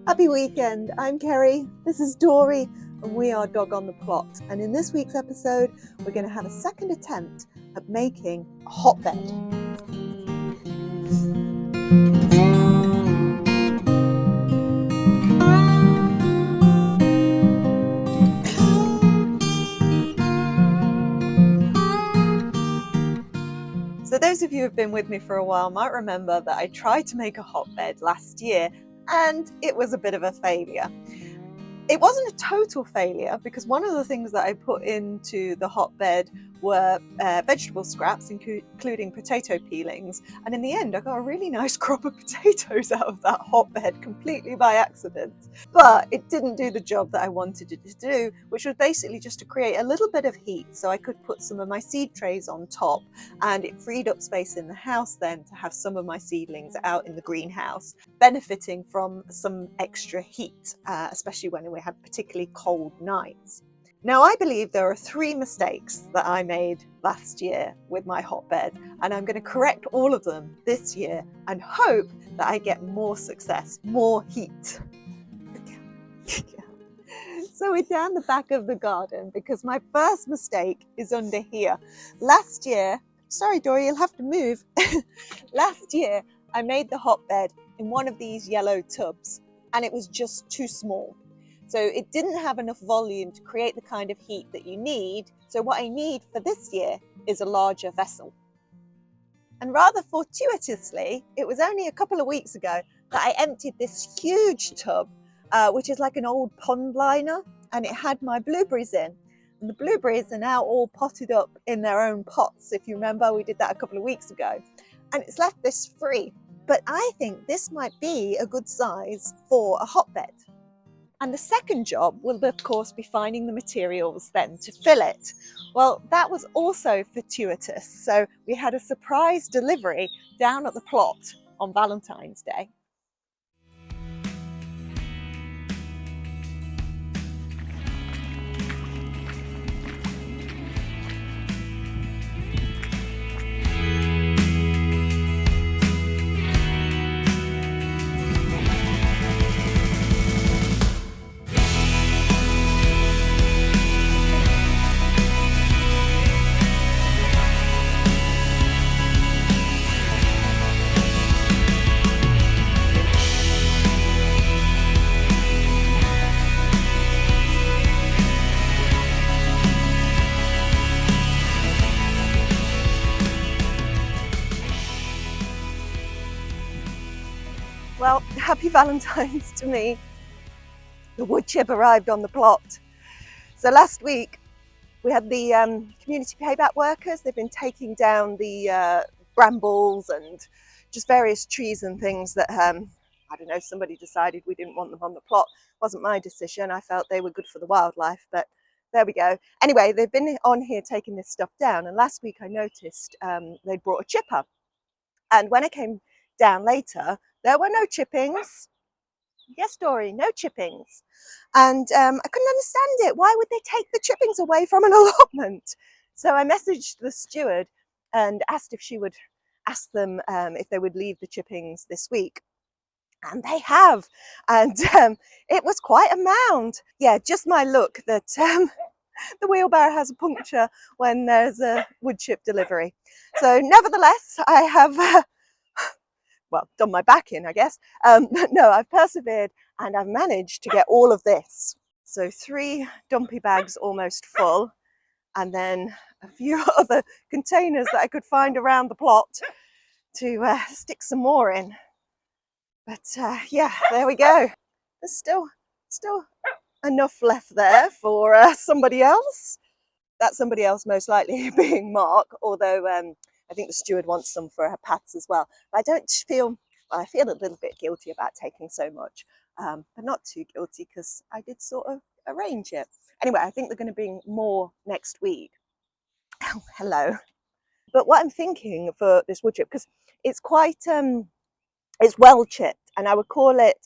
Happy weekend, I'm Kerry, this is Dorie, and we are Dog on the Plot. And in this week's episode, we're going to have a second attempt at making a hotbed. So those of you who have been with me for a while might remember that I tried to make a hotbed last year and it was a bit of a failure. It wasn't a total failure because one of the things that I put into the hotbed were vegetable scraps, including potato peelings. And in the end, I got a really nice crop of potatoes out of that hotbed completely by accident. But it didn't do the job that I wanted it to do, which was basically just to create a little bit of heat so I could put some of my seed trays on top, and it freed up space in the house then to have some of my seedlings out in the greenhouse, benefiting from some extra heat, especially when we had particularly cold nights. Now, I believe there are 3 mistakes that I made last year with my hotbed, and I'm going to correct all of them this year and hope that I get more success, more heat. So we're down the back of the garden because my first mistake is under here. Last year, sorry Dorie, you'll have to move. Last year, I made the hotbed in one of these yellow tubs and it was just too small. So it didn't have enough volume to create the kind of heat that you need. So what I need for this year is a larger vessel. And rather fortuitously, it was only a couple of weeks ago that I emptied this huge tub, which is like an old pond liner, and it had my blueberries in. And the blueberries are now all potted up in their own pots. If you remember, we did that a couple of weeks ago. And it's left this free. But I think this might be a good size for a hotbed. And the second job will, of course, be finding the materials then to fill it. Well, that was also fortuitous. So we had a surprise delivery down at the plot on Valentine's Day. Well, happy Valentine's to me. The woodchip arrived on the plot. So last week we had the community payback workers. They've been taking down the brambles and just various trees and things that, I don't know, somebody decided we didn't want them on the plot. It wasn't my decision. I felt they were good for the wildlife, but there we go. Anyway, they've been on here taking this stuff down, and last week I noticed they'd brought a chipper. And when I came down later, there were no chippings. Yes, Dorie, no chippings. And I couldn't understand it. Why would they take the chippings away from an allotment? So I messaged the steward and asked if she would ask them if they would leave the chippings this week. And they have. And it was quite a mound. Yeah, just my luck that the wheelbarrow has a puncture when there's a woodchip delivery. So nevertheless, I have done my back in, I guess. No, I've persevered and I've managed to get all of this. So 3 dumpy bags almost full, and then a few other containers that I could find around the plot to stick some more in. But yeah, there we go. There's still enough left there for somebody else. That somebody else most likely being Mark, although I think the steward wants some for her pats as well. But I feel a little bit guilty about taking so much, but not too guilty because I did sort of arrange it. Anyway, I think they're going to bring more next week. Oh, hello. But what I'm thinking for this wood chip, because it's quite, it's well chipped, and I would call it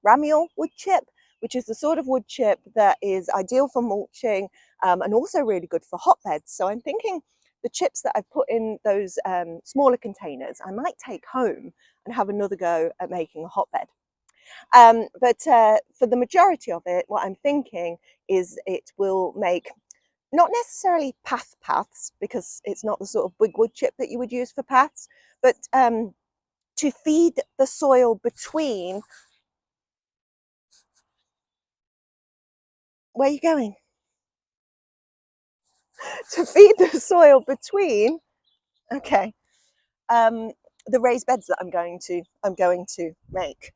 ramial wood chip, which is the sort of wood chip that is ideal for mulching and also really good for hotbeds. So I'm thinking the chips that I've put in those smaller containers, I might take home and have another go at making a hotbed. But for the majority of it, what I'm thinking is it will make not necessarily paths, because it's not the sort of big wood chip that you would use for paths, but to feed the soil between. Where are you going? To feed the soil between, okay, the raised beds that I'm going to make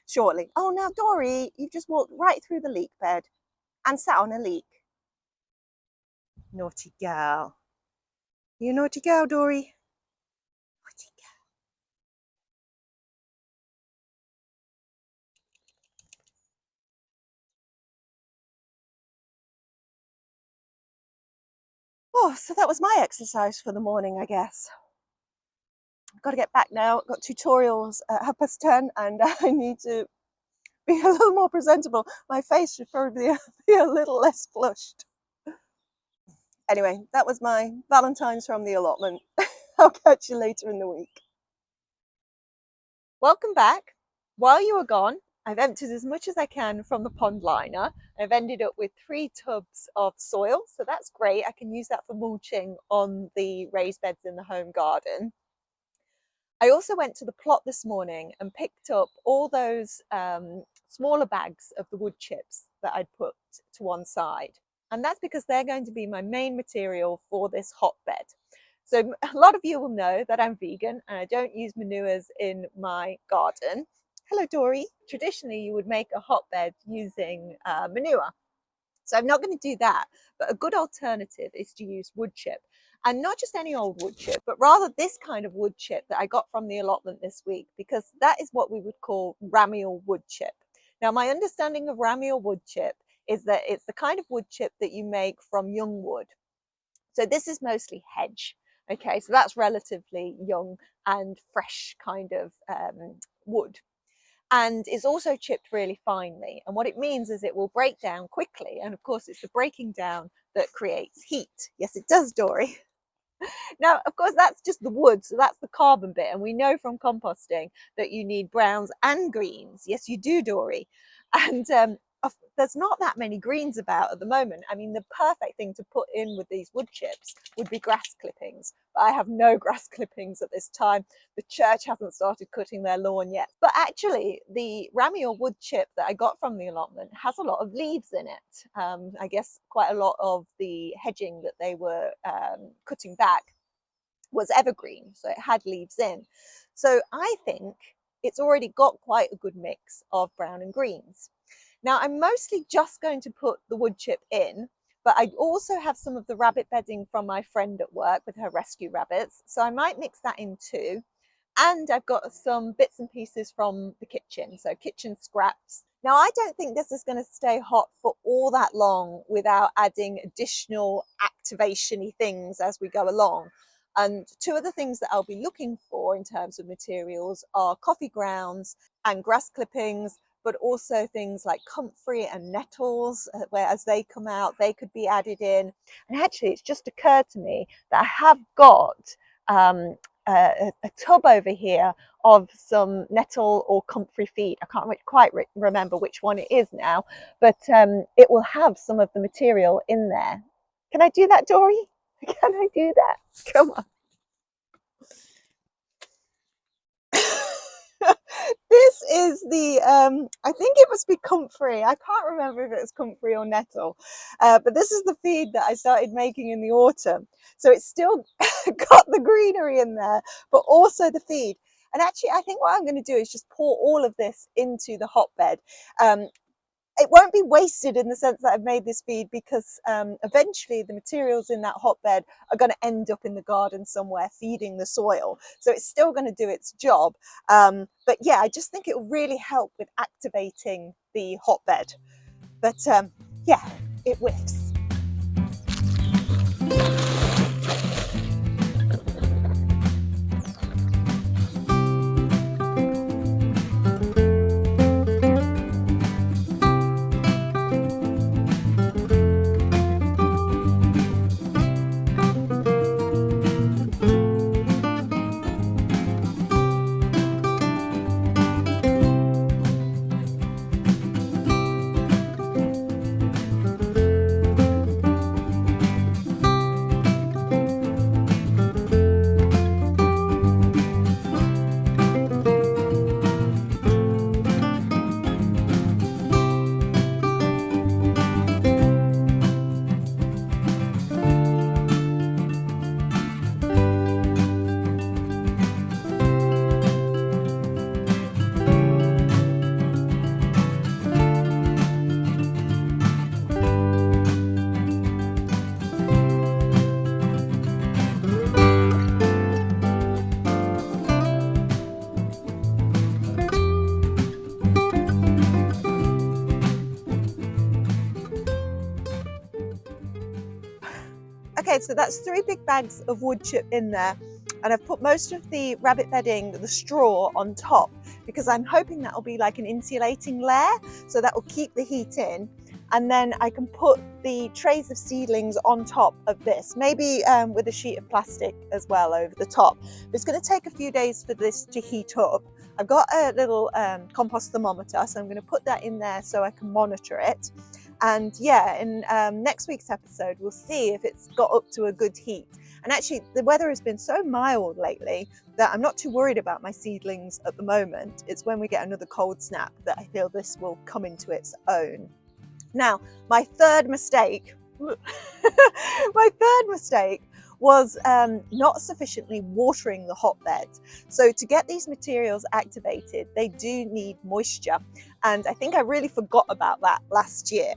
shortly. Oh, now Dorie, you've just walked right through the leek bed and sat on a leek. Naughty girl. You naughty girl, Dorie. Naughty girl. Oh, so that was my exercise for the morning, I guess. I've got to get back now. I've got tutorials at 10:30 and I need to be a little more presentable. My face should probably be a little less flushed. Anyway, that was my Valentine's from the allotment. I'll catch you later in the week. Welcome back. While you were gone, I've emptied as much as I can from the pond liner. I've ended up with 3 tubs of soil, so that's great. I can use that for mulching on the raised beds in the home garden. I also went to the plot this morning and picked up all those smaller bags of the wood chips that I'd put to one side. And that's because they're going to be my main material for this hotbed. So a lot of you will know that I'm vegan and I don't use manures in my garden. Hello, Dorie. Traditionally, you would make a hotbed using manure. So I'm not going to do that, but a good alternative is to use wood chip. And not just any old wood chip, but rather this kind of wood chip that I got from the allotment this week, because that is what we would call ramial wood chip. Now, my understanding of ramial wood chip is that it's the kind of wood chip that you make from young wood. So this is mostly hedge. Okay, so that's relatively young and fresh kind of wood. And is also chipped really finely. And what it means is it will break down quickly. And of course, it's the breaking down that creates heat. Yes, it does, Dorie. Now, of course, that's just the wood, so that's the carbon bit. And we know from composting that you need browns and greens. Yes, you do, Dorie. And there's not that many greens about at the moment. I mean, the perfect thing to put in with these wood chips would be grass clippings. But I have no grass clippings at this time. The church hasn't started cutting their lawn yet. But actually, the ramial wood chip that I got from the allotment has a lot of leaves in it. I guess quite a lot of the hedging that they were cutting back was evergreen, so it had leaves in. So I think it's already got quite a good mix of brown and greens. Now I'm mostly just going to put the wood chip in, but I also have some of the rabbit bedding from my friend at work with her rescue rabbits, so I might mix that in too. And I've got some bits and pieces from the kitchen, so kitchen scraps. Now I don't think this is going to stay hot for all that long without adding additional activation-y things as we go along. And 2 of the things that I'll be looking for in terms of materials are coffee grounds and grass clippings, but also things like comfrey and nettles, where as they come out, they could be added in. And actually, it's just occurred to me that I have got a tub over here of some nettle or comfrey feed. I can't quite remember which one it is now, but it will have some of the material in there. Can I do that, Dorie? Can I do that? Come on. This is the, I think it must be comfrey. I can't remember if it's comfrey or nettle, but this is the feed that I started making in the autumn. So it's still got the greenery in there, but also the feed. And actually, I think what I'm going to do is just pour all of this into the hotbed. It won't be wasted in the sense that I've made this feed, because eventually the materials in that hotbed are going to end up in the garden somewhere feeding the soil. So it's still going to do its job. But yeah, I just think it will really help with activating the hotbed. But yeah, it whiffs. Okay, so that's 3 big bags of wood chip in there, and I've put most of the rabbit bedding, the straw, on top because I'm hoping that will be like an insulating layer, so that will keep the heat in. And then I can put the trays of seedlings on top of this, maybe with a sheet of plastic as well over the top. But it's going to take a few days for this to heat up. I've got a little compost thermometer, so I'm going to put that in there so I can monitor it. And yeah, in next week's episode, we'll see if it's got up to a good heat. And actually, the weather has been so mild lately that I'm not too worried about my seedlings at the moment. It's when we get another cold snap that I feel this will come into its own. Now, my third mistake, was not sufficiently watering the hotbed. So to get these materials activated, they do need moisture. And I think I really forgot about that last year.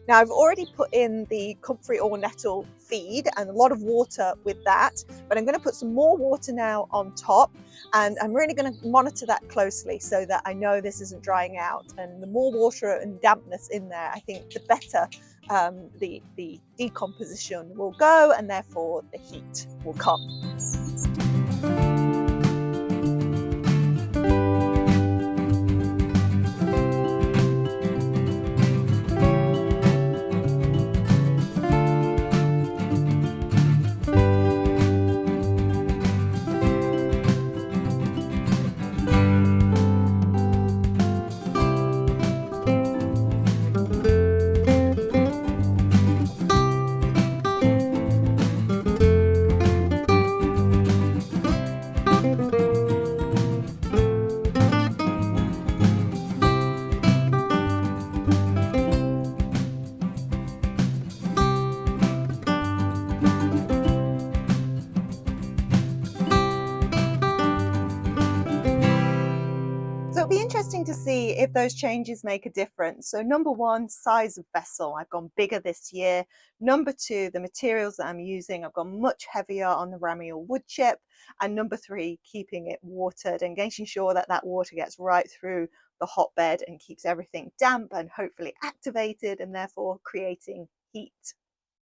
Now I've already put in the comfrey or nettle feed and a lot of water with that, but I'm going to put some more water now on top, and I'm really going to monitor that closely so that I know this isn't drying out. And the more water and dampness in there, I think the better the decomposition will go, and therefore the heat will come. So it'll be interesting to see if those changes make a difference. So number one, size of vessel. I've gone bigger this year. Number two, the materials that I'm using, I've gone much heavier on the ramial wood chip. And number three, keeping it watered and making sure that that water gets right through the hotbed and keeps everything damp and hopefully activated, and therefore creating heat.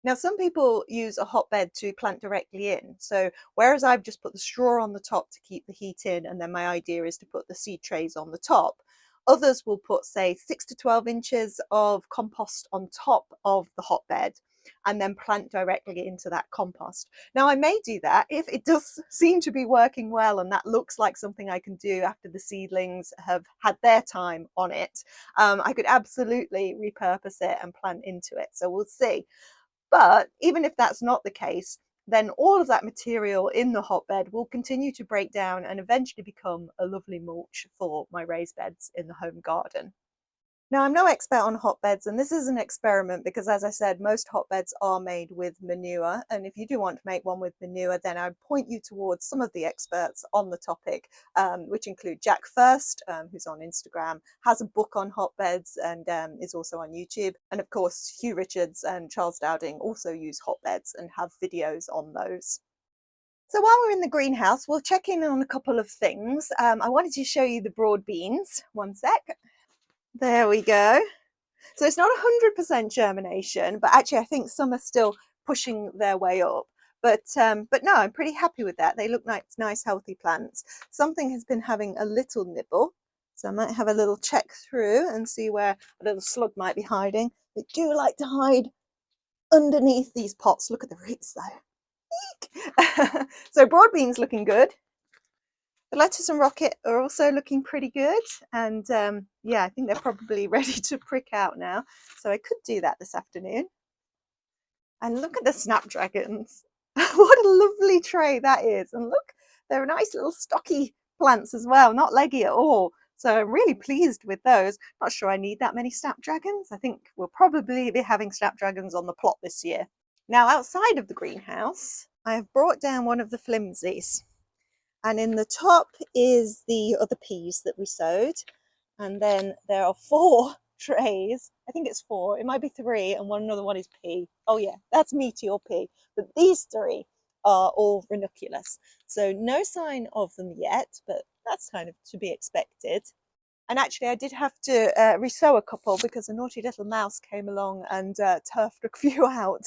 Now, some people use a hotbed to plant directly in. So whereas I've just put the straw on the top to keep the heat in, and then my idea is to put the seed trays on the top, others will put, say, 6 to 12 inches of compost on top of the hotbed and then plant directly into that compost. Now, I may do that if it does seem to be working well and that looks like something I can do after the seedlings have had their time on it. I could absolutely repurpose it and plant into it. So we'll see. But even if that's not the case, then all of that material in the hotbed will continue to break down and eventually become a lovely mulch for my raised beds in the home garden. Now, I'm no expert on hotbeds, and this is an experiment because, as I said, most hotbeds are made with manure. And if you do want to make one with manure, then I'd point you towards some of the experts on the topic, which include Jack First, who's on Instagram, has a book on hotbeds and is also on YouTube. And of course, Hugh Richards and Charles Dowding also use hotbeds and have videos on those. So while we're in the greenhouse, we'll check in on a couple of things. I wanted to show you the broad beans. One sec. There we go. So it's not 100% germination, but actually I think some are still pushing their way up. But no, I'm pretty happy with that. They look like nice, healthy plants. Something has been having a little nibble, so I might have a little check through and see where a little slug might be hiding. They do like to hide underneath these pots. Look at the roots though. So broad beans looking good. The lettuce and rocket are also looking pretty good, and yeah, I think they're probably ready to prick out now, so I could do that this afternoon. And look at the snapdragons. What a lovely tray that is, and look, they're nice little stocky plants as well, not leggy at all, so I'm really pleased with those. Not sure I need that many snapdragons. I think we'll probably be having snapdragons on the plot this year. Now, outside of the greenhouse, I have brought down one of the flimsies. And in the top is the other peas that we sowed. And then there are 4 trays. I think it's 4. It might be 3, and another one is pea. Oh yeah, that's meteor pea. But these 3 are all ranunculus. So no sign of them yet, but that's kind of to be expected. And actually I did have to resow a couple because a naughty little mouse came along and turfed a few out.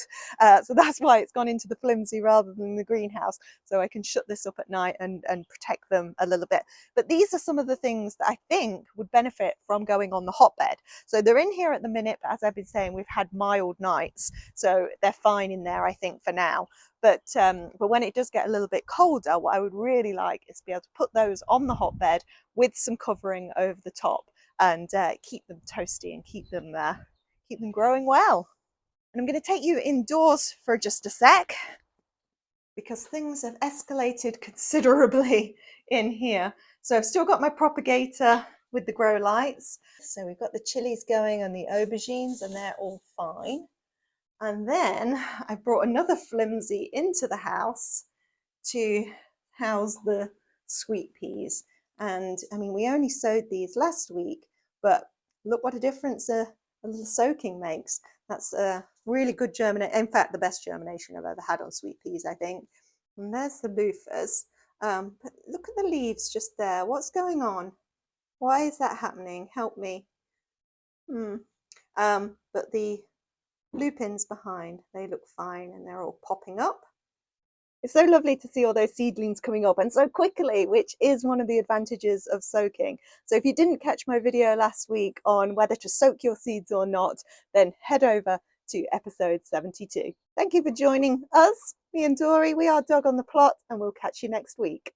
So that's why it's gone into the flimsy rather than the greenhouse. So I can shut this up at night and protect them a little bit. But these are some of the things that I think would benefit from going on the hotbed. So they're in here at the minute, but as I've been saying, we've had mild nights. So they're fine in there, I think, for now. But when it does get a little bit colder, what I would really like is to be able to put those on the hotbed with some covering over the top and keep them toasty and keep them growing well. And I'm going to take you indoors for just a sec because things have escalated considerably in here. So I've still got my propagator with the grow lights. So we've got the chilies going and the aubergines, and they're all fine. And then I brought another flimsy into the house to house the sweet peas. And I mean, we only sowed these last week, but look what a difference a little soaking makes. That's a really good germination. In fact, the best germination I've ever had on sweet peas, I think. And there's the loofahs. But look at the leaves just there. What's going on? Why is that happening? Help me. But the lupins behind, they look fine and they're all popping up. It's so lovely to see all those seedlings coming up and so quickly, which is one of the advantages of soaking. So if you didn't catch my video last week on whether to soak your seeds or not, then head over to episode 72. Thank you for joining us, me and Dorie. We are Dog on the Plot, and we'll catch you next week.